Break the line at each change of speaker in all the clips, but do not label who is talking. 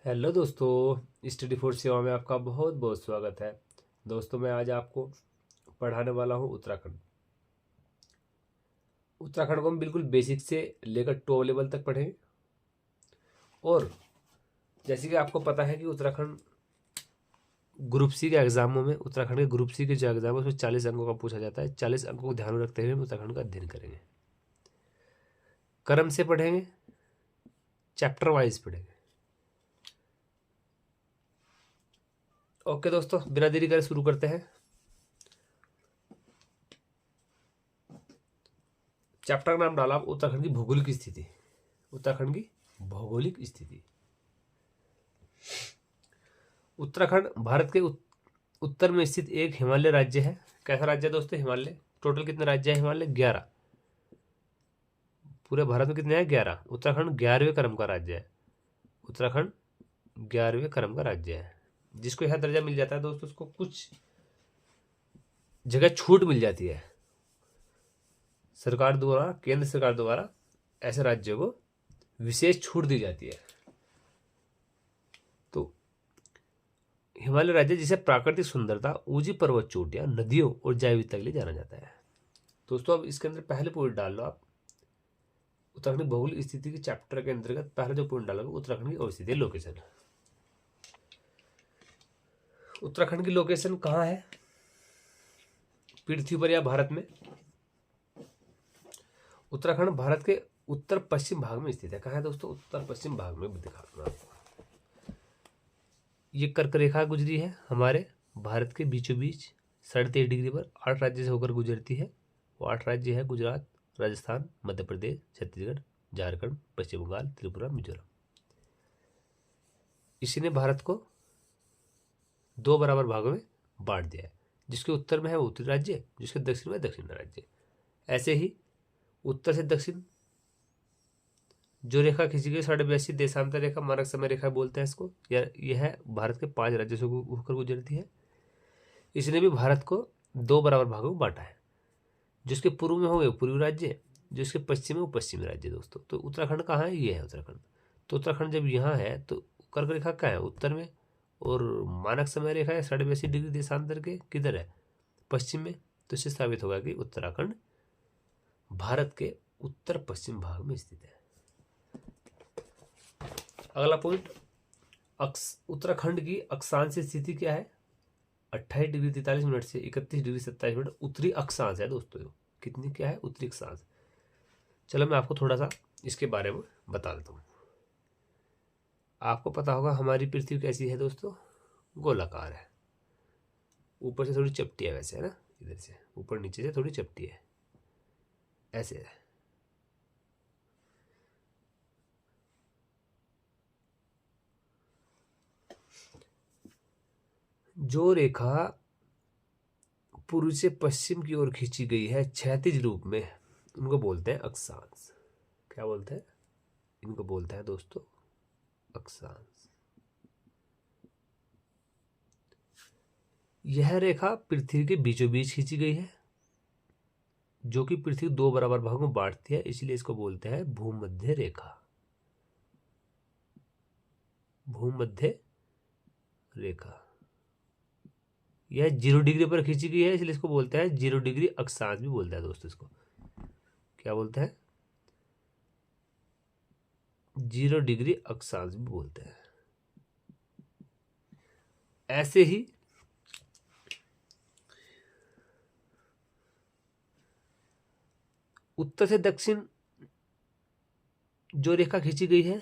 Hello दोस्तों, study for सेवा में आपका बहुत बहुत स्वागत है। दोस्तों, मैं आज आपको पढ़ाने वाला हूँ उत्तराखंड। उत्तराखंड को हम बिल्कुल बेसिक से लेकर टॉप लेवल तक पढ़ेंगे। और जैसे कि आपको पता है कि उत्तराखंड ग्रुप सी के एग्जामों में, उत्तराखंड के ग्रुप सी के जो एग्जाम है उसमें 40 अंकों का पूछा जाता है। 40 अंकों को ध्यान में रखते हुए हम उत्तराखंड का अध्ययन करेंगे। क्रम से पढ़ेंगे, चैप्टर वाइज पढ़ेंगे। ओके दोस्तों, बिना देरी करे शुरू करते हैं। चैप्टर का नाम डाला उत्तराखंड की भौगोलिक स्थिति। उत्तराखंड की भौगोलिक स्थिति। उत्तराखंड भारत के उत्तर में स्थित एक हिमालय राज्य है। कैसा राज्य है दोस्तों? हिमालय। टोटल कितने राज्य है हिमालय? 11। पूरे भारत में कितने हैं? 11। उत्तराखंड 11वें क्रम का राज्य है। उत्तराखंड 11वें क्रम का राज्य है। जिसको यह दर्जा मिल जाता है दोस्तों, उसको कुछ जगह छूट मिल जाती है सरकार द्वारा, केंद्र सरकार द्वारा ऐसे राज्यों को विशेष छूट दी जाती है। तो हिमालय राज्य जिसे प्राकृतिक सुंदरता, ऊंची पर्वत चोटियां, नदियों और जैव विविधता के लिए जाना जाता है। दोस्तों, अब इसके अंदर पहले पॉइंट डाल लो आप। उत्तराखंड की भौगोलिक स्थिति के चैप्टर के अंतर्गत पहले जो पॉइंट डालोगे, उत्तराखंड की अवस्थिति लोकेशन। उत्तराखंड की लोकेशन कहाँ है पृथ्वी पर या भारत में? उत्तराखंड भारत के उत्तर पश्चिम भाग में स्थित है। कहाँ है दोस्तों? उत्तर पश्चिम भाग में। दिखा दूंगा आपको। ये कर्क रेखा गुजरी है हमारे भारत के बीचों बीच 3.5 डिग्री पर। 8 राज्य से होकर गुजरती है। वो 8 राज्य है: गुजरात, राजस्थान, मध्य प्रदेश, छत्तीसगढ़, झारखंड, पश्चिम बंगाल, त्रिपुरा, मिजोरम। इसी ने भारत को 2 बराबर भागों में बांट दिया है। जिसके उत्तर में है वो उत्तरी राज्य, जिसके दक्षिण में दक्षिण राज्य। ऐसे ही उत्तर से दक्षिण जो रेखा खींची गई 82 देशांतर रेखा, मानक समय रेखा बोलते हैं इसको। यह भारत के 5 राज्यों से होकर गुजरती है। इसने भी भारत को 2 बराबर भागों में बांटा है। जिसके पूर्व में होंगे पूर्वी राज्य, जिसके पश्चिम में वो पश्चिमी राज्य। दोस्तों, तो उत्तराखंड कहाँ है? ये है उत्तराखंड। तो उत्तराखंड जब यहाँ है तो कर्क रेखा कहाँ है? उत्तर में। और मानक समय रेखा है 82 डिग्री देशांतर के किधर है? पश्चिम में। तो इससे साबित होगा कि उत्तराखंड भारत के उत्तर पश्चिम भाग में स्थित है। अगला पॉइंट, उत्तराखंड की अक्षांश स्थिति क्या है? 28 डिग्री 43 मिनट से 31 डिग्री 27 मिनट उत्तरी अक्षांश है दोस्तों। कितनी क्या है? उत्तरी अक्षांश। चलो मैं आपको थोड़ा सा इसके बारे में बता देता हूँ। आपको पता होगा हमारी पृथ्वी कैसी है दोस्तों? गोलाकार है। ऊपर से थोड़ी चपटी है वैसे, है ना? इधर से ऊपर नीचे से थोड़ी चपटी है, ऐसे है। जो रेखा पूर्व से पश्चिम की ओर खींची गई है क्षैतिज रूप में, उनको बोलते हैं अक्षांश। क्या बोलते हैं? इनको बोलते हैं दोस्तों अक्षांश। यह रेखा पृथ्वी के बीचों बीच खींची गई है, जो कि पृथ्वी 2 बराबर भागों में बांटती है। इसलिए इसको बोलते हैं भूमध्य रेखा। भूमध्य रेखा। यह 0 डिग्री पर खींची गई है, इसलिए इसको बोलते हैं 0 डिग्री अक्षांश भी बोलते हैं दोस्तों। इसको क्या बोलते हैं? 0 डिग्री अक्षांश भी बोलते हैं। ऐसे ही उत्तर से दक्षिण जो रेखा खींची गई है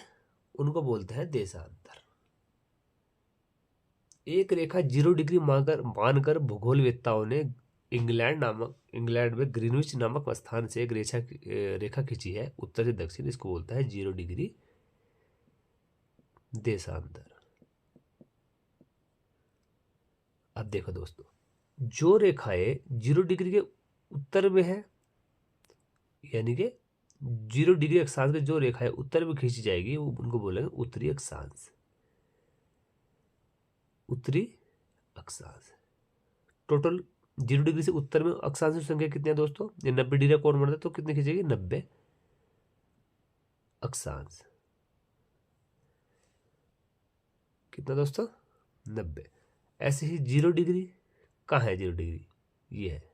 उनको बोलते हैं देशांतर। एक रेखा 0 डिग्री मानकर भूगोलवेत्ताओं ने इंग्लैंड में ग्रीनविच नामक स्थान से एक रेखा खींची है उत्तर से दक्षिण। इसको बोलता है 0 डिग्री देशांतर। अब देखो दोस्तों, जो रेखाएं 0 डिग्री के उत्तर में है, यानी कि 0 डिग्री अक्षांश की जो रेखाएं उत्तर में खींची जाएगी वो उनको बोलेंगे उत्तरी अक्षांश। उत्तरी अक्षांश। टोटल 0 डिग्री से उत्तर में अक्षांश की संख्या कितनी है दोस्तों? ये 90 डिग्री कोण बनता है, तो कितनी खींचेगी? 90 अक्षांश। कितना दोस्तों, 90। ऐसे ही 0 डिग्री, कहाँ है 0 डिग्री, ये है।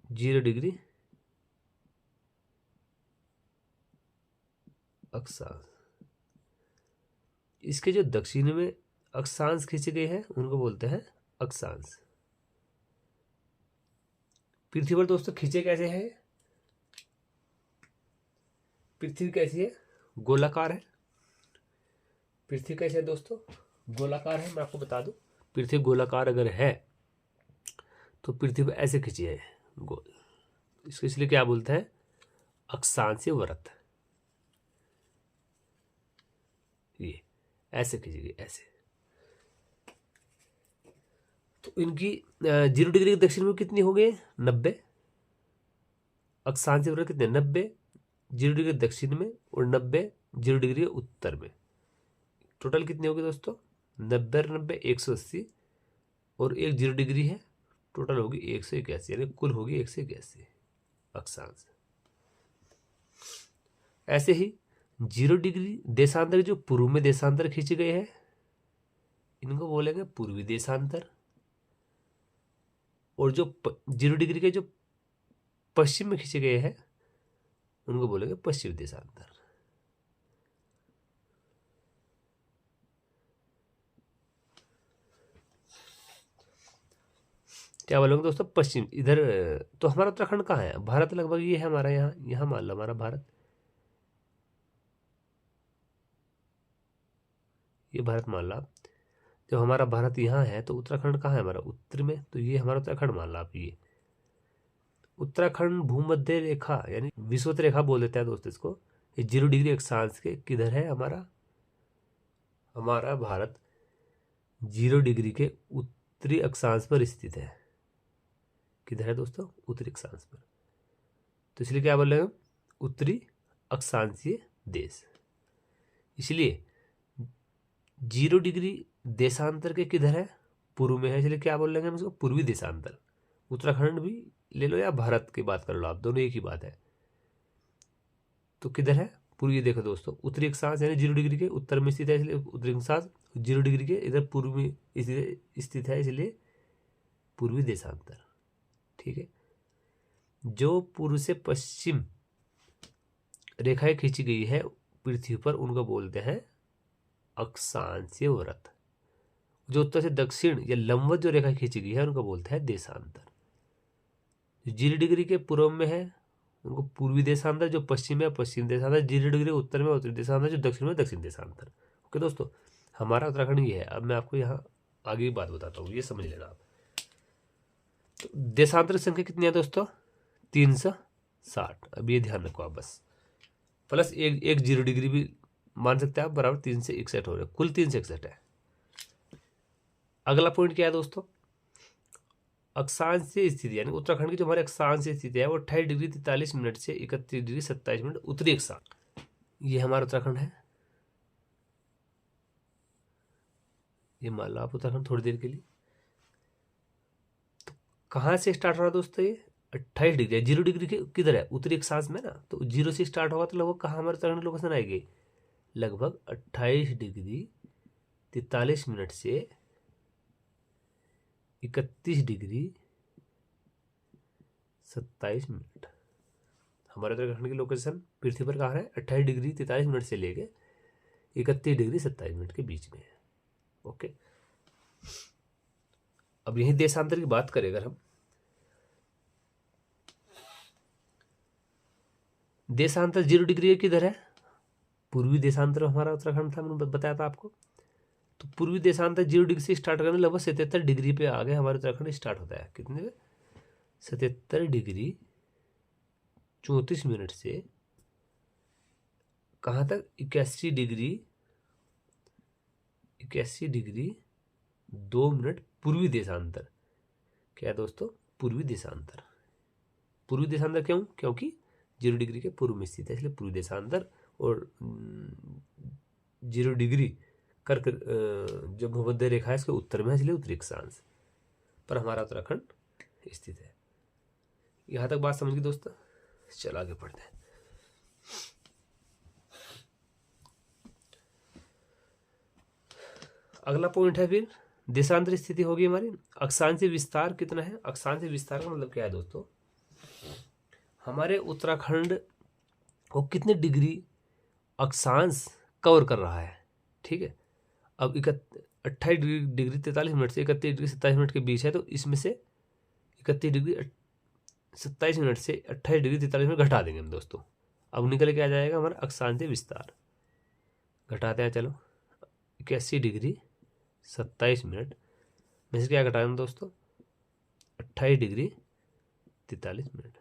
जीरो डिग्री अक्षांश, इसके जो दक्षिण में अक्षांश खींचे गए हैं उनको बोलते हैं अक्षांश। पृथ्वी पर दोस्तों खींचे कैसे हैं, पृथ्वी कैसी है, गोलाकार है। पृथ्वी कैसे है दोस्तों, गोलाकार है। मैं आपको बता दूं, पृथ्वी गोलाकार अगर है तो पृथ्वी पर ऐसे खींचे है गोल, इसको इसलिए क्या बोलते हैं, अक्षांशीय वृत्त। ये ऐसे खींची गई, ऐसे। तो इनकी 0 डिग्री के दक्षिण में कितनी हो गए, 90। अक्षांशीय वृत्त कितने, 90 0 डिग्री दक्षिण में, और 90 0 डिग्री उत्तर में। टोटल कितनी होगी दोस्तों, 90 90 180, और एक 0 डिग्री है, टोटल होगी 181, यानी कुल होगी 181 अक्षांश। ऐसे ही 0 डिग्री देशांतर जो पूर्व में देशांतर खींचे गए हैं इनको बोलेंगे पूर्वी देशांतर, और जो 0 डिग्री के जो पश्चिम में खींचे गए हैं उनको बोलेंगे पश्चिमी देशांतर। क्या बोलोगे दोस्तों, पश्चिम इधर। तो हमारा उत्तराखंड कहाँ है, भारत लगभग ये है हमारा, यहाँ यहाँ मान लो हमारा भारत, ये भारत मान लो आप। जब हमारा भारत यहाँ है तो उत्तराखंड कहाँ है हमारा, उत्तर में, तो ये हमारा उत्तराखंड मान लो आप। ये उत्तराखंड भूमध्य रेखा यानी विषुवत रेखा बोल देते हैं दोस्तों इसको। ये 0 डिग्री अक्षांश के किधर है हमारा, हमारा भारत 0 डिग्री के उत्तरी अक्षांश पर स्थित है। किधर है दोस्तों, उत्तरी अक्षांश पर। तो इसलिए क्या बोल रहे हैं, उत्तरी अक्षांशीय देश। इसलिए 0 डिग्री देशांतर के किधर है, पूर्व में है, इसलिए क्या बोल रहे हैं हम इसको, पूर्वी देशांतर। उत्तराखंड भी ले लो या भारत की बात कर लो आप, दोनों एक ही बात है। तो किधर है, पूर्वी। देखो दोस्तों, उत्तरी अक्षांश यानी 0 डिग्री के उत्तर में स्थित है, इसलिए उत्तरी अक्षांश। 0 डिग्री के इधर पूर्व में स्थित है, इसलिए पूर्वी देशांतर। ठीक है। जो पूर्व से पश्चिम रेखाएं खींची गई है पृथ्वी पर उनको बोलते हैं अक्षांशीय वृत्त। जो उत्तर से दक्षिण या लंबवत जो रेखा खींची गई है उनको बोलते हैं देशांतर। जो 0 डिग्री के पूर्व में है उनको पूर्वी देशांतर, जो पश्चिम में पश्चिम देशांतर, 0 डिग्री उत्तर में उत्तरी देशांतर, जो दक्षिण में दक्षिण देशांतर। ओके दोस्तों, हमारा उत्तराखंड ये है। अब मैं आपको यहाँ आगे की बात बताता हूँ, ये समझ लेना आप। तो देशांतर संख्या कितनी है दोस्तों, 360। अब ये ध्यान रखो आप बस, प्लस एक 0 डिग्री भी मान सकते हैं आप, बराबर 361 हो रहे, कुल 361 है। अगला पॉइंट क्या है दोस्तों, अक्षांशीय स्थिति, यानी उत्तराखंड की जो हमारे अक्षांशीय स्थिति है वो 28 डिग्री 43 मिनट से 31 डिग्री 27 मिनट उत्तरी अक्षांश। ये हमारा उत्तराखंड है। ये मान लो आप उत्तराखंड थोड़ी देर के लिए। तो कहाँ से स्टार्ट हो रहा दोस्तों, ये 28 डिग्री, 0 डिग्री के किधर है, उत्तरी अक्षांश में ना। तो 0 से स्टार्ट होगा तो लगभग कहाँ हमारे उत्तराखंड लोकेशन आएगी, लगभग 28 डिग्री 43 मिनट से 31 डिग्री 27 मिनट। हमारे उत्तराखंड की लोकेशन पृथ्वी पर कहाँ है, 28 डिग्री 43 मिनट से लेके 31 डिग्री 27 मिनट के बीच में है। ओके। अब यही देशांतर की बात करें अगर हम, देशांतर 0 डिग्री किधर है, पूर्वी देशांतर हमारा उत्तराखंड था, मैंने बताया था आपको। तो पूर्वी देशांतर 0 डिग्री से स्टार्ट करने लगभग 77 डिग्री पे आगे हमारे उत्तराखंड स्टार्ट होता है। कितने में, 77 डिग्री 34 मिनट से कहाँ तक, 81 डिग्री 2 मिनट पूर्वी देशांतर। क्या है दोस्तों, पूर्वी देशांतर। पूर्वी देशांतर क्यों, क्योंकि 0 डिग्री के पूर्व में स्थित है, इसलिए पूर्वी देशांतर। और 0 डिग्री कर्क जो भूमध्य रेखा है इसके उत्तर में है, इसलिए उत्तरी अक्षांश पर हमारा उत्तराखंड स्थित है। यहाँ तक बात समझ गए दोस्तों, चलो आगे पढ़ते हैं। अगला पॉइंट है फिर देशांतर स्थिति होगी हमारी। अक्षांशीय विस्तार कितना है? अक्षांशीय विस्तार का मतलब क्या है दोस्तों? हमारे उत्तराखंड को कितने डिग्री अक्षांश कवर कर रहा है, ठीक है। अब 28 डिग्री 43 मिनट से 31 डिग्री 27 मिनट के बीच है, तो इसमें से 31 डिग्री 27 मिनट से 28 डिग्री 43 मिनट घटा देंगे हम दोस्तों। अब निकल के आ जाएगा हमारा अक्षांशीय विस्तार। घटाते हैं, चलो 81 डिग्री 27 मिनट में से क्या घटाएंगे दोस्तों? 28 डिग्री 43 मिनट।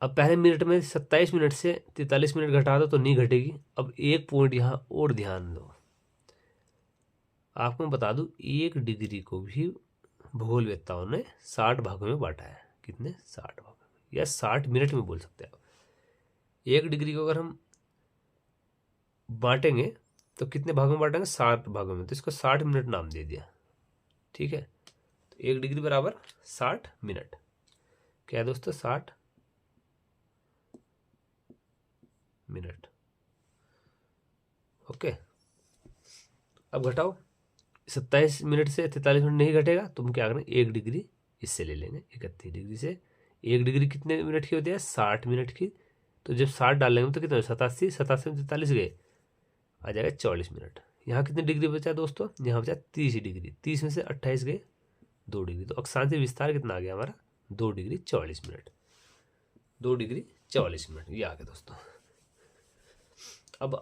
अब पहले मिनट में 27 मिनट से 43 मिनट घटा दो तो नहीं घटेगी। अब एक पॉइंट यहाँ और ध्यान दो, आपको मैं बता दूं, 1 डिग्री को भी भूगोलवेत्ताओं ने 60 भागों में बांटा है। कितने? 60 भागों में, या 60 मिनट में बोल सकते हैं आप। 1 डिग्री को अगर हम बांटेंगे तो कितने भागों में बांटेंगे? 60 भागों में, तो इसको 60 मिनट नाम दे दिया, ठीक है। तो 1 डिग्री बराबर 60 मिनट। क्या है दोस्तों? 60 मिनट। ओके, अब घटाओ, 27 मिनट से 43 मिनट नहीं घटेगा तो हम क्या करें? 1 डिग्री इससे ले लेंगे। 31 डिग्री से 1 डिग्री कितने मिनट की होती है? 60 मिनट की। तो जब 60 डाल लेंगे तो कितने? 87, 87 में 43 गए, आ जाएगा 44 मिनट। यहाँ कितने डिग्री बचा दोस्तों? यहाँ बचा 30 डिग्री। 30 में से 28 गए, 2 डिग्री। तो अक्षांशीय विस्तार कितना आ गया हमारा? 2 डिग्री 44 मिनट। 2 डिग्री 44 मिनट, ये आ गया दोस्तों। अब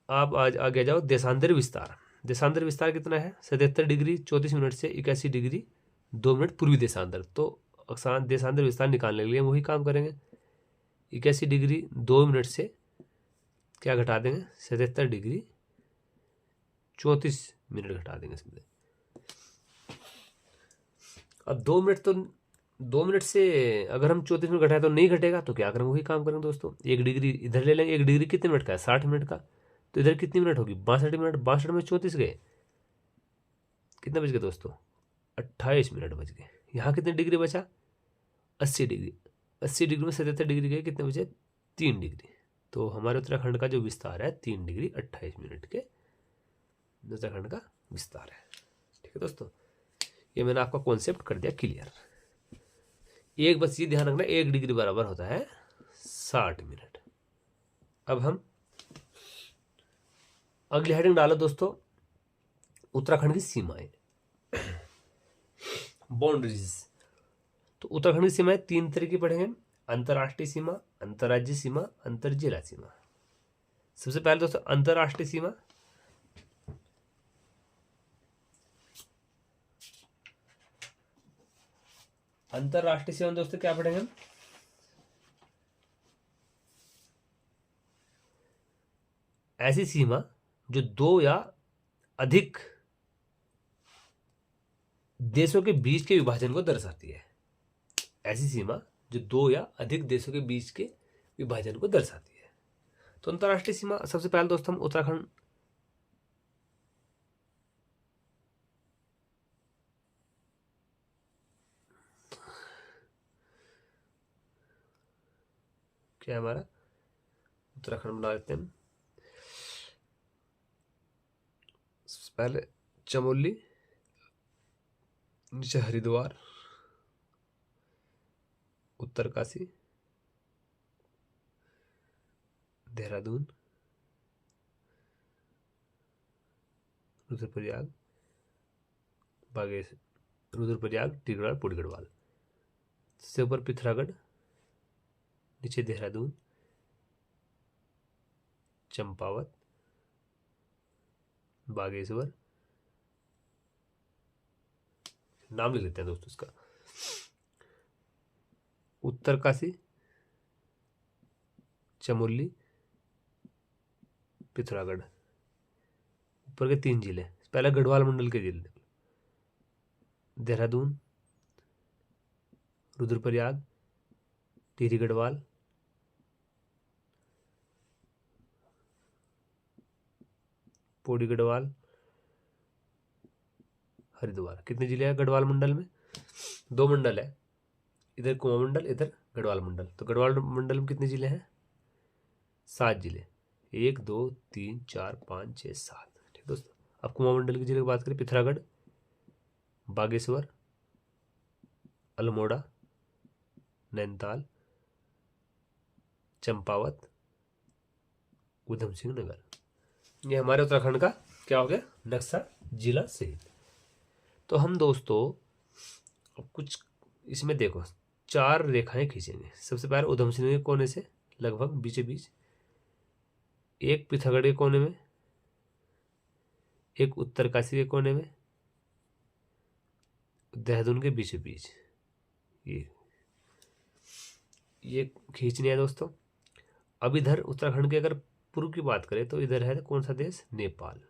आप आज आगे जाओ देशांतर विस्तार। देशांतर विस्तार कितना है? 77 डिग्री 34 मिनट से 81 डिग्री 2 मिनट पूर्वी देशांतर। तो देशांतर विस्तार निकालने के लिए हम वही काम करेंगे। 81 डिग्री 2 मिनट से क्या घटा देंगे? 77 डिग्री 34 मिनट घटा देंगे सीधे। अब 2 मिनट, तो 2 मिनट से अगर हम 34 मिनट घटाए तो नहीं घटेगा, तो क्या करेंगे? वही काम करेंगे दोस्तों। 1 डिग्री इधर ले लेंगे। 1 डिग्री कितने मिनट का है? 60 मिनट का। तो इधर कितनी मिनट होगी? 62 मिनट। 62 में 34 गए, कितने बच गए दोस्तों? 28 मिनट बच गए। यहाँ कितने डिग्री बचा? 80 डिग्री। 80 डिग्री में 77 डिग्री गए, कितने बचे? 3 डिग्री। तो हमारे उत्तराखंड का जो विस्तार है 3 डिग्री 28 मिनट के उत्तराखंड का विस्तार है, ठीक है दोस्तों। ये मैंने आपका कॉन्सेप्ट कर दिया क्लियर। एक बस ये ध्यान रखना, 1 डिग्री बराबर होता है 60 मिनट। अब हम अगली हेडिंग डालो दोस्तों, उत्तराखंड की सीमाएं, बाउंड्रीज। तो उत्तराखंड की सीमाएं 3 तरह की पढ़ेंगे: अंतर्राष्ट्रीय सीमा, अंतर्राज्यीय सीमा, अंतरजिला सीमा। सबसे पहले दोस्तों अंतर्राष्ट्रीय सीमा। अंतर्राष्ट्रीय सीमा दोस्तों क्या पढ़ेंगे हम? ऐसी सीमा जो 2 या अधिक देशों के बीच के विभाजन को दर्शाती है। ऐसी सीमा जो 2 या अधिक देशों के बीच के विभाजन को दर्शाती है। तो अंतर्राष्ट्रीय सीमा सबसे पहले दोस्तों हम उत्तराखंड क्या है हमारा? उत्तराखंड बना लेते हैं। सबसे पहले चमोली, नीचे हरिद्वार, उत्तरकाशी, देहरादून, रुद्रप्रयाग, बागेश्वर, रुद्रप्रयाग, टिकराल, पुरी गढ़वाल। सबसे ऊपर पिथौरागढ़, नीचे देहरादून, चंपावत, बागेश्वर, नाम लिख लेते हैं दोस्तों इसका, उत्तरकाशी, चमोली, पिथौरागढ़। ऊपर के 3 जिले, पहला गढ़वाल मंडल के जिले: देहरादून, रुद्रप्रयाग, टिहरी गढ़वाल, पौड़ी गढ़वाल, हरिद्वार। कितने जिले हैं गढ़वाल मंडल में? 2 मंडल है, इधर कुआं मंडल, इधर गढ़वाल मंडल। तो गढ़वाल मंडल में कितने जिले हैं? 7 जिले। 1 2 3 4 5 6 7। ठीक दोस्तों, अब कुमाऊं मंडल के जिले की बात करें, पिथौरागढ़, बागेश्वर, अल्मोड़ा, नैनीताल, चंपावत, उधम सिंह नगर। ये हमारे उत्तराखंड का क्या हो गया, नक्शा जिला सहित। तो हम दोस्तों अब कुछ इसमें देखो 4 रेखाएं खींचेंगे। सबसे पहले उधम सिंह के कोने से लगभग बीचों बीच, एक पिथौरागढ़ के कोने में, एक उत्तरकाशी के कोने में, देहरादून के बीचों बीच, ये खींचनी है दोस्तों। अब इधर उत्तराखंड के अगर पूर्व की बात करें तो इधर है कौन सा देश, नेपाल।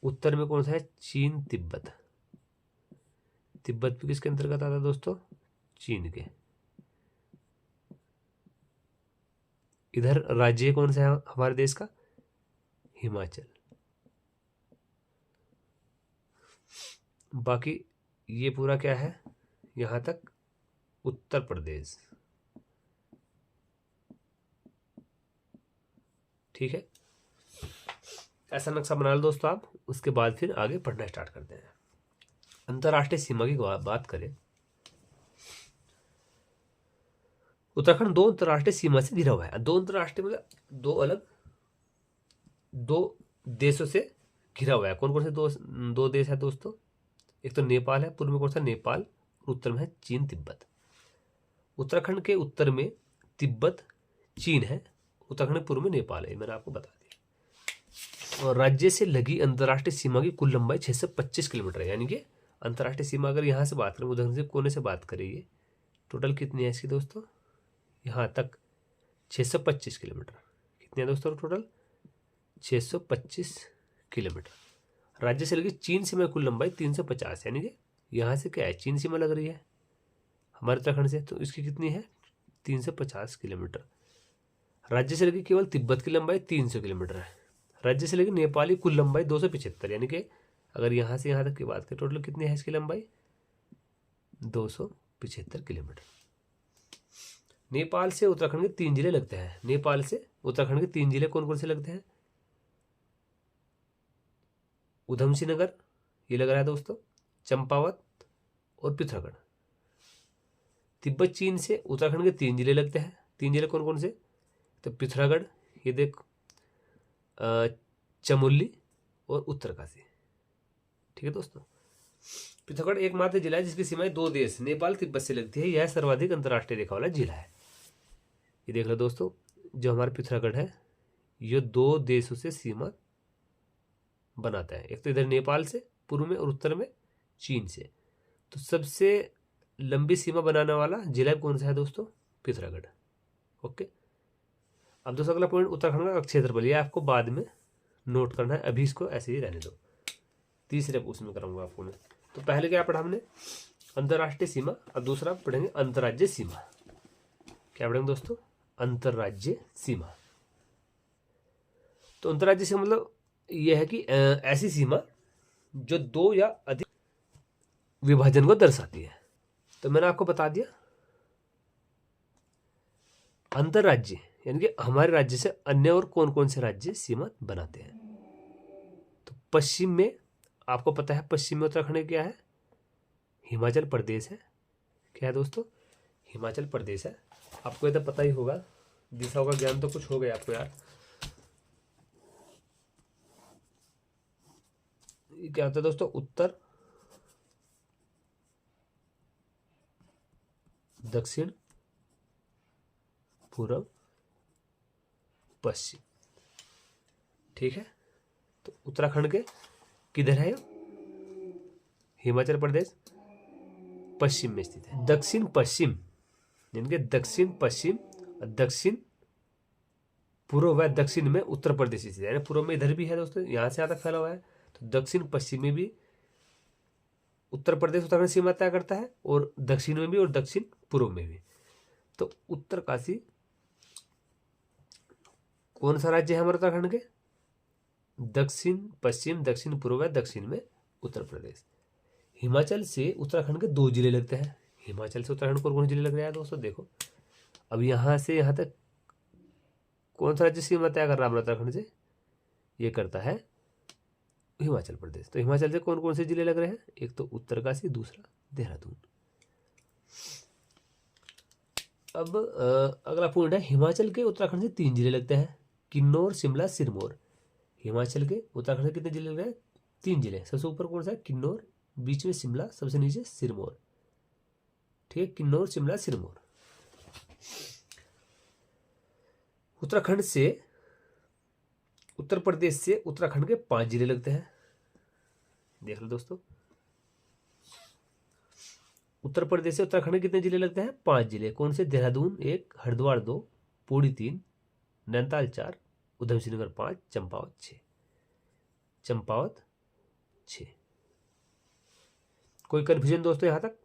उत्तर में कौन सा है, चीन, तिब्बत। तिब्बत भी किसके अंतर्गत आता है दोस्तों, चीन के। इधर राज्य कौन सा है हमारे देश का, हिमाचल। बाकी ये पूरा क्या है, यहां तक उत्तर प्रदेश। ठीक है, ऐसा नक्शा बना लो दोस्तों आप। उसके बाद फिर आगे पढ़ना स्टार्ट करते हैं। अंतर्राष्ट्रीय सीमा की बात करें, उत्तराखंड 2 अंतर्राष्ट्रीय सीमा से घिरा हुआ है। 2 अंतर्राष्ट्रीय मतलब 2 अलग 2 देशों से घिरा हुआ है। कौन कौन से दो देश है दोस्तों, एक तो नेपाल है, पूर्व में कौन सा, नेपाल, उत्तर में है चीन, तिब्बत। उत्तराखंड के उत्तर में तिब्बत, चीन है, उत्तराखंड के पूर्व में नेपाल है, मैंने आपको बता दिया। और राज्य से लगी अंतर्राष्ट्रीय सीमा की कुल लंबाई 625 किलोमीटर है। यानी कि अंतर्राष्ट्रीय सीमा अगर यहाँ से बात करें, उधर से कोने से बात करें, टोटल कितनी है इसकी दोस्तों, यहाँ तक 625 किलोमीटर। कितनी है दोस्तों टोटल, 625 किलोमीटर। राज्य से लगी चीन सीमा कुल लंबाई 350, यानी कि यहाँ से क्या है, चीन सीमा लग रही है हमारे उत्तराखंड से, तो इसकी कितनी है, 350 किलोमीटर। राज्य से लगी केवल तिब्बत की लंबाई 300 किलोमीटर है। राज्य से लगी नेपाली कुल लंबाई 275, यानी कि अगर यहाँ से यहाँ तक की बात करें, टोटल कितनी है इसकी लंबाई, 275 किलोमीटर। नेपाल से उत्तराखंड के 3 जिले लगते हैं। नेपाल से उत्तराखंड के 3 जिले कौन कौन से लगते हैं, उधम सिंह नगर, ये लग रहा है दोस्तों, चंपावत और पिथौरागढ़। तिब्बत चीन से उत्तराखंड के 3 जिले लगते हैं। 3 जिले कौन कौन से, तो पिथौरागढ़, ये देख चमोली और उत्तरकाशी। ठीक है दोस्तों, पिथौरागढ़ एकमात्र जिला है जिसकी सीमाएं 2 देश नेपाल तिब्बत से लगती है। यह सर्वाधिक अंतर्राष्ट्रीय रेखा वाला जिला है। ये देख लो दोस्तों, जो हमारा पिथौरागढ़ है ये 2 देशों से सीमा बनाता है। एक तो इधर नेपाल से पूर्व में और उत्तर में चीन से। तो सबसे लंबी सीमा बनाने वाला जिला कौन सा है दोस्तों, पिथौरागढ़। ओके, अब दोस्तों अगला पॉइंट उत्तराखंड का क्षेत्रफल, ये आपको बाद में नोट करना है, अभी इसको ऐसे ही रहने दो, तीसरे उसमें कराऊंगा आपको मैं। तो पहले क्या पढ़ा हमने, अंतर्राष्ट्रीय सीमा। अब दूसरा पढ़ेंगे अंतर्राज्यीय सीमा। क्या पढ़ेंगे दोस्तों, अंतर्राज्यीय सीमा। तो अंतर्राज्यीय सीमा मतलब यह है कि ऐसी सीमा जो 2 या अधिक विभाजन को दर्शाती है। तो मैंने आपको बता दिया, अंतर्राज्य यानी कि हमारे राज्य से अन्य और कौन कौन से राज्य सीमा बनाते हैं। तो पश्चिम में आपको पता है, पश्चिम में उत्तराखंड क्या है, हिमाचल प्रदेश है। क्या है दोस्तों, हिमाचल प्रदेश है। आपको ये तो पता ही होगा, दिशाओं का ज्ञान तो कुछ हो गया आपको यार। ये क्या होता है दोस्तों, उत्तर, दक्षिण, पूर्व, पश्चिम। ठीक है, तो उत्तराखंड के किधर है, हिमाचल प्रदेश पश्चिम में स्थित है। दक्षिण पश्चिम यानी कि दक्षिण पश्चिम, दक्षिण पूर्व व दक्षिण में उत्तर प्रदेश स्थित है। यानी पूर्व में इधर भी है दोस्तों, यहाँ से यहाँ तक फैला हुआ है। तो दक्षिण पश्चिम में भी उत्तर प्रदेश उत्तराखंड सीमा तय करता है, और दक्षिण में भी और दक्षिण पूर्व में भी। तो उत्तरकाशी कौन सा राज्य है हमारे उत्तराखंड के, दक्षिण पश्चिम, दक्षिण पूर्व व दक्षिण में उत्तर प्रदेश। हिमाचल से उत्तराखंड के 2 जिले लगते हैं। हिमाचल से उत्तराखंड कौन कौन जिले लग रहे हैं दोस्तों, देखो अब यहाँ से यहाँ तक कौन सा राज्य सीमा तय कर रहा है उत्तराखंड से? ये करता है हिमाचल प्रदेश। तो हिमाचल से कौन कौन से जिले लग रहे हैं? एक तो उत्तरकाशी, दूसरा देहरादून। अब अगला पॉइंट है, हिमाचल के उत्तराखंड से 3 जिले लगते हैं, किन्नौर, शिमला, सिरमौर। हिमाचल के उत्तराखंड से कितने जिले लग रहे हैं? 3 जिले। सबसे ऊपर कौन सा है? किन्नौर, बीच में शिमला, सबसे नीचे सिरमौर। ठीक है, किन्नौर, शिमला, सिरमौर। उत्तराखंड से, उत्तर प्रदेश से उत्तराखंड के 5 जिले लगते हैं। देख लो दोस्तों, उत्तर प्रदेश से उत्तराखंड के कितने जिले लगते हैं? 5 जिले। कौन से? देहरादून 1, हरिद्वार 2, पौड़ी 3, नैनीताल 4, उधमसिंह नगर 5, चंपावत 6। चंपावत 6। कोई कंफ्यूजन दोस्तों यहां तक?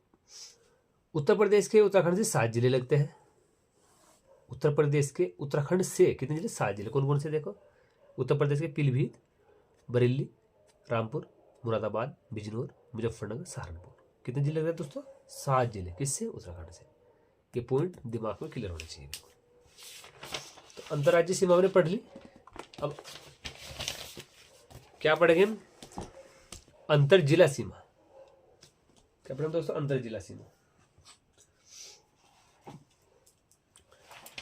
उत्तर प्रदेश के उत्तराखंड से 7 जिले लगते हैं। उत्तर प्रदेश के उत्तराखंड से कितने जिले? 7 जिले। कौन कौन से? देखो, उत्तर प्रदेश के पीलीभीत, बरेली, रामपुर, मुरादाबाद, बिजनौर, मुजफ्फरनगर, सहारनपुर। कितने जिले लग रहे हैं दोस्तों? 7 जिले। किससे? उत्तराखंड से। ये पॉइंट दिमाग में क्लियर होना चाहिए। तो अंतर्राज्यीय सीमा हमने पढ़ ली। अब क्या पढ़ेंगे हम? अंतर जिला सीमा। क्या पढ़ेंगे दोस्तों? अंतर जिला सीमा।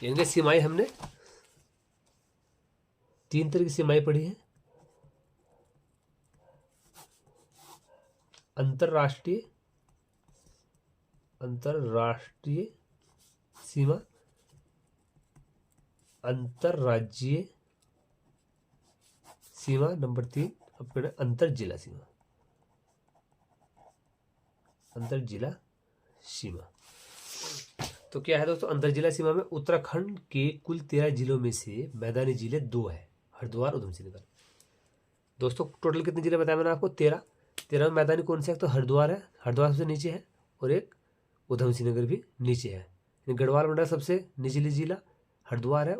यानी सीमाएं हमने 3 तरह की सीमाएं पढ़ी है। अंतरराष्ट्रीय सीमा, अंतरराज्यीय सीमा, नंबर 3 अब अंतर जिला सीमा। अंतर जिला सीमा तो क्या है दोस्तों? अंतर जिला सीमा में उत्तराखंड के कुल 13 जिलों में से मैदानी जिले 2 है, हरिद्वार, उधमसिंह नगर। दोस्तों टोटल कितने जिले बताया मैंने आपको? 13। 13 में मैदानी कौन से? एक तो हरिद्वार है, हरिद्वार सबसे नीचे है, और एक उधमसिंह नगर भी नीचे है। गढ़वाल मंडल सबसे निचली जिला हरिद्वार है,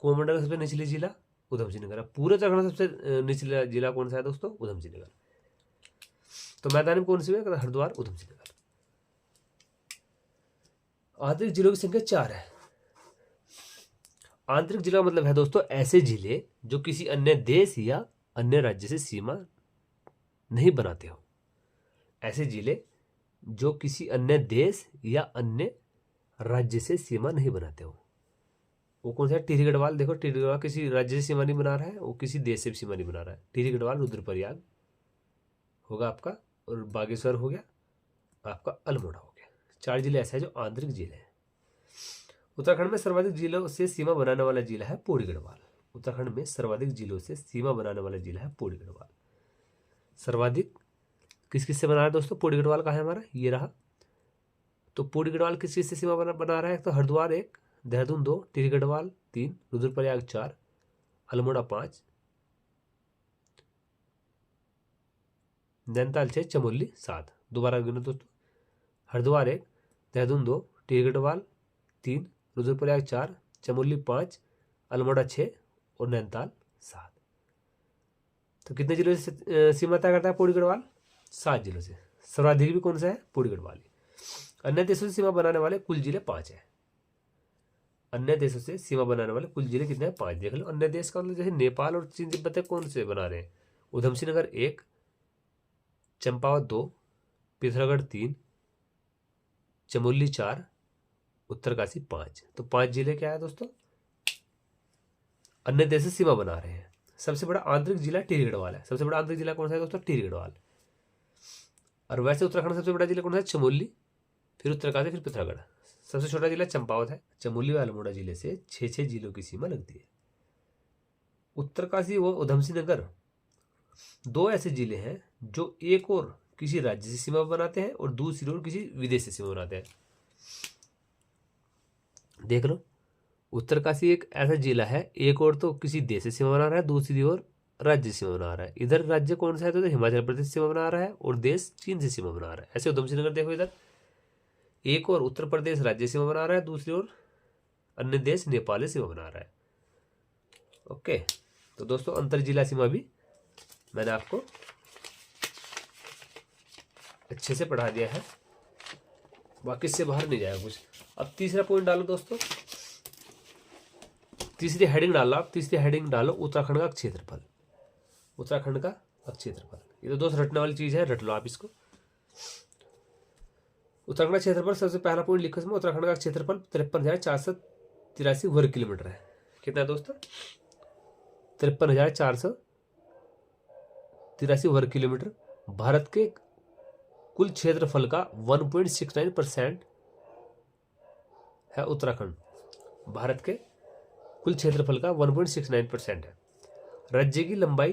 कुंभ मंडल सबसे निचली जिला उधमसिंह नगर है। पूरे उत्तराखंड सबसे निचला जिला कौन सा है दोस्तों? उधमसिंह नगर। तो मैदानी में कौन सी है? हरिद्वार, उधमसिंह नगर। आंतरिक जिलों की संख्या 4 है। आंतरिक जिला मतलब है दोस्तों ऐसे जिले जो किसी अन्य देश या अन्य राज्य से सीमा नहीं बनाते हो। ऐसे जिले जो किसी अन्य देश या अन्य राज्य से सीमा नहीं बनाते हो। वो कौन सा है? टिहरी गढ़वाल। देखो टिहरी गढ़वाल किसी राज्य से सीमा नहीं बना रहा है, वो किसी देश से भी सीमा नहीं बना रहा है। टिहरी गढ़वाल, रुद्रप्रयाग होगा आपका, और बागेश्वर हो गया आपका, अल्मोड़ा हो गया। 4 जिले ऐसे हैं जो आंतरिक जिले हैं। उत्तराखंड में सर्वाधिक जिलों से सीमा बनाने वाला जिला है पौड़ी गढ़वाल। उत्तराखंड में सर्वाधिक जिलों से सीमा बनाने वाला जिला है पौड़ी गढ़वाल। सर्वाधिक किस किस से बना रहा है दोस्तों? पौड़ी गढ़वाल का है हमारा, ये रहा। तो पौड़ी गढ़वाल किस किस से सीमा बना रहा है? तो हरिद्वार 1, देहरादून 2, टिहरी गढ़वाल 3, रुद्रप्रयाग 4, अल्मोड़ा 5, नैनीताल 6, चमोली 7। दोबारा गिनो दोस्तों, हरिद्वार 1, देहरादून 2, टिहरी गढ़वाल 3, रुद्रप्रयाग 4, चमोली 5, अल्मोड़ा 6 और नैनीताल 7। तो कितने जिलों से सीमा तय करता है पौड़ी गढ़वाल? 7 जिलों से। सर्वाधिक भी कौन सा है? पौड़ी गढ़वाल। अन्य देशों से सीमा बनाने वाले कुल जिले 5 है। अन्य देशों से सीमा बनाने वाले कुल जिले कितने हैं? 5। देख लो, अन्य देश का मतलब जैसे नेपाल और चीन तिब्बत है, कौन से बना रहे हैं? उधमसिंह नगर 1, चंपावत 2, पिथौरागढ़ 3, चमोली 4, उत्तरकाशी 5। तो 5 जिले क्या है दोस्तों? अन्य देश से सीमा बना रहे हैं। सबसे बड़ा आंतरिक जिला टिहरी गढ़वाल है। सबसे बड़ा आंतरिक जिला कौन सा है दोस्तों? टिहरी गढ़वाल। और वैसे उत्तराखंड सबसे बड़ा जिला कौन सा है? चमोली, फिर उत्तरकाशी, फिर पिथौरागढ़। सबसे छोटा जिला चंपावत है। चमोली व अल्मोड़ा जिले से 6 जिलों की सीमा लगती है। उत्तरकाशी व उधमसिंह नगर 2 ऐसे जिले हैं जो एक और किसी राज्य से सीमा बनाते हैं और दूसरी ओर किसी विदेश से सीमा बनाते हैं। देख लो, उत्तरकाशी एक ऐसा जिला है, एक और तो किसी देश से सीमा बना रहा है, दूसरी ओर राज्य सीमा बना रहा है। इधर राज्य कौन सा है? तो हिमाचल प्रदेश सीमा बना रहा है और देश चीन से सीमा बना रहा है। ऐसे उधमसिंह नगर देखो, इधर एक और उत्तर प्रदेश राज्य सीमा बना रहा है, दूसरी ओर अन्य देश नेपाल सीमा बना रहा है। ओके, तो दोस्तों अंतर जिला सीमा भी मैंने आपको अच्छे से पढ़ा दिया है, बाकी इससे बाहर नहीं जाएगा कुछ। अब तीसरा पॉइंट डालो दोस्तों, तीसरी हेडिंग डालो आप, तीसरी हेडिंग डालो उत्तराखंड का क्षेत्रफल। उत्तराखंड का क्षेत्रफल, ये तो दोस्त रटने वाली चीज है, रट लो आप इसको। उत्तराखंड का क्षेत्रफल, सबसे पहला पॉइंट लिखो इसमें, उत्तराखंड का क्षेत्रफल 53,483 वर्ग किलोमीटर है। कितना है दोस्तों? 53,483 वर्ग किलोमीटर। भारत के कुल क्षेत्रफल का 1.69% है उत्तराखंड। भारत के कुल क्षेत्रफल का 1.69% है। राज्य की लंबाई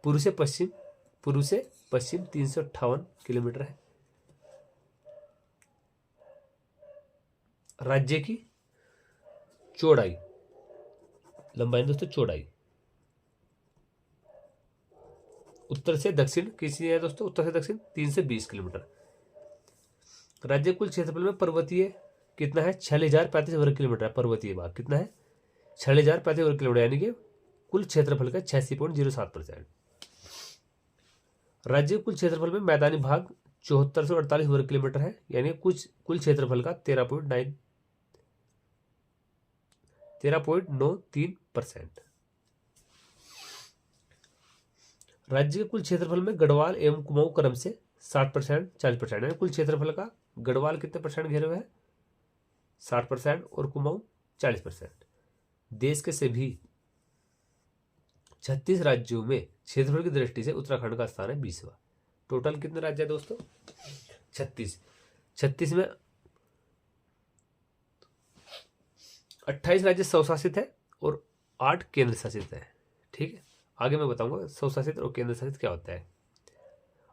पूर्व से पश्चिम 358 किलोमीटर है। राज्य की चौड़ाई, लंबाई दोस्तों चौड़ाई, उत्तर से दक्षिण किसी है दोस्तों, उत्तर से दक्षिण 320 किलोमीटर। राज्य कुल क्षेत्रफल में पर्वतीय कितना है? 6,035 वर्ग किलोमीटर है। पर्वतीय भाग कितना है? 6,035 वर्ग किलोमीटर, यानी कि कुल क्षेत्रफल का 86.07%। राज्य कुल क्षेत्रफल में मैदानी भाग 7448 वर्ग किलोमीटर है, यानी कुल क्षेत्रफल का 13.93%। राज्य के कुल क्षेत्रफल में गढ़वाल एवं कुमाऊं क्रम से 60%, 40%, यानी कुल क्षेत्रफल का गढ़वाल कितने परसेंट घेरे हुए है? 60% और कुमाऊं 40%। देश के सभी 36 राज्यों में क्षेत्रफल की दृष्टि से उत्तराखंड का स्थान है 20वां। टोटल कितने राज्य है दोस्तों? 36। 36 में 28 राज्य स्वशासित है और 8 केंद्र शासित है। ठीक है, आगे मैं बताऊंगा स्वशासित और केंद्र शासित क्या होता है।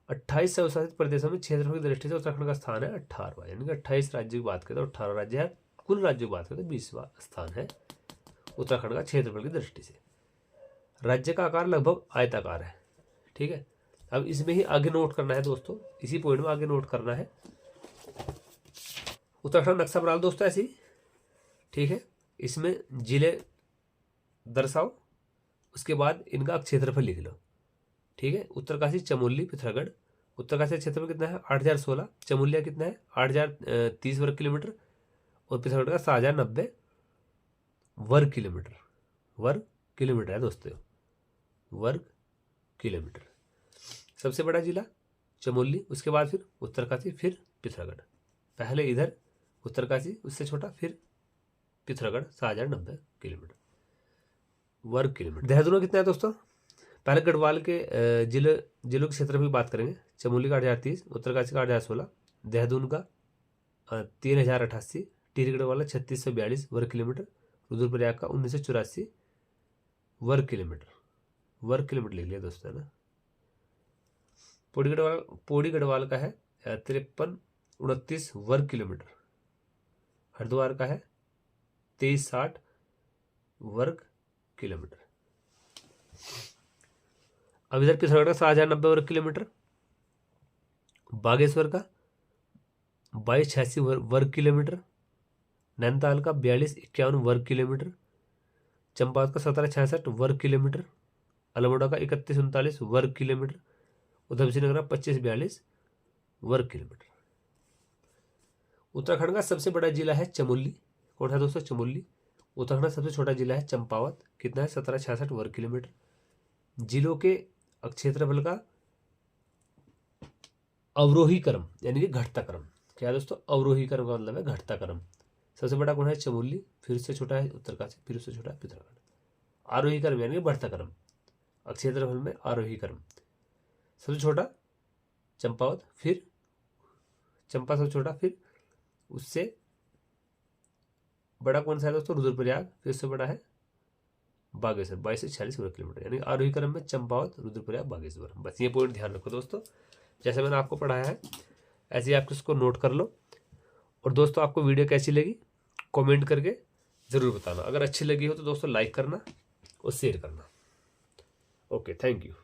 28 स्वशासित प्रदेशों में क्षेत्रफल की दृष्टि से उत्तराखंड का स्थान है 18वां, यानी कि 28 राज्यों की बात करें तो 18 राज्य है। कुल राज्यों की बात करें तो 20वां स्थान है उत्तराखंड का क्षेत्रफल की दृष्टि से। राज्य का आकार लगभग आयताकार है। ठीक है, अब इसमें ही आगे नोट करना है दोस्तों, इसी पॉइंट में आगे नोट करना है। उत्तराखंड नक्शा बना लो दोस्तों ऐसे ही। ठीक है, इसमें जिले दर्शाओ, उसके बाद इनका क्षेत्रफल लिख लो। ठीक है, उत्तरकाशी, चमोली, पिथौरागढ़। उत्तरकाशी का क्षेत्रफल कितना है? 8,016। चमोलिया कितना है? 8,030 वर्ग किलोमीटर। और पिथौरागढ़ का 7,090 वर्ग किलोमीटर। वर्ग किलोमीटर है दोस्तों, वर्ग किलोमीटर। सबसे बड़ा जिला चमोली, उसके बाद फिर उत्तरकाशी, फिर पिथौरागढ़। पहले इधर उत्तरकाशी, उससे छोटा, फिर पिथौरागढ़ 7,090 किलोमीटर वर्ग किलोमीटर। देहरादून कितना है दोस्तों? पहले गढ़वाल के जिलों के क्षेत्र की बात करेंगे। चमोली का 8,030, उत्तरकाशी का 8,016, देहरादून का 3,088, टिहरी वाला 3,642 वर्ग किलोमीटर, रुद्रप्रयाग का 1,984 वर्ग किलोमीटर। वर्ग किलोमीटर लिख लिया दोस्तों, है ना। पौड़ी गढ़वाल का है 5329 वर्ग किलोमीटर। हरिद्वार का है 2360 वर्ग किलोमीटर। अब इधर पिथौरागढ़ का 7,090 वर्ग किलोमीटर। बागेश्वर का 2286 वर्ग किलोमीटर। नैनीताल का 4251 वर्ग किलोमीटर। चंपावत का 1766 वर्ग किलोमीटर। अल्मोड़ा का 3139 वर्ग किलोमीटर। उधम सिंह नगर का 2542 वर्ग किलोमीटर। उत्तराखंड का सबसे बड़ा जिला है चमोली। कौन है दोस्तों? चमोली। उत्तराखंड का सबसे छोटा जिला है चंपावत। कितना है? 1766 वर्ग किलोमीटर। जिलों के क्षेत्रफल का अवरोही क्रम, यानी कि घटता क्रम। क्या है दोस्तों? अवरोही क्रम का मतलब है घटता क्रम। सबसे बड़ा कौन है? चमोली, फिर उससे छोटा है उत्तरकाशी, फिर उससे छोटा है पिथौरागढ़। आरोही क्रम यानी कि बढ़ता क्रम, क्षेत्रफल में आरोही क्रम। सबसे छोटा चंपावत, फिर चंपा सबसे छोटा, फिर उससे बड़ा कौन सा है दोस्तों? रुद्रप्रयाग, फिर उससे बड़ा है बागेश्वर, 22 से 46 वर्ग किलोमीटर। यानी आरोही क्रम में चंपावत, रुद्रप्रयाग, बागेश्वर। बस ये पॉइंट ध्यान रखो दोस्तों, जैसे मैंने आपको पढ़ाया है ऐसे ही आप इसको नोट कर लो। और दोस्तों आपको वीडियो कैसी लगी कमेंट करके ज़रूर बताना। अगर अच्छी लगी हो तो दोस्तों लाइक करना और शेयर करना। Okay, thank you.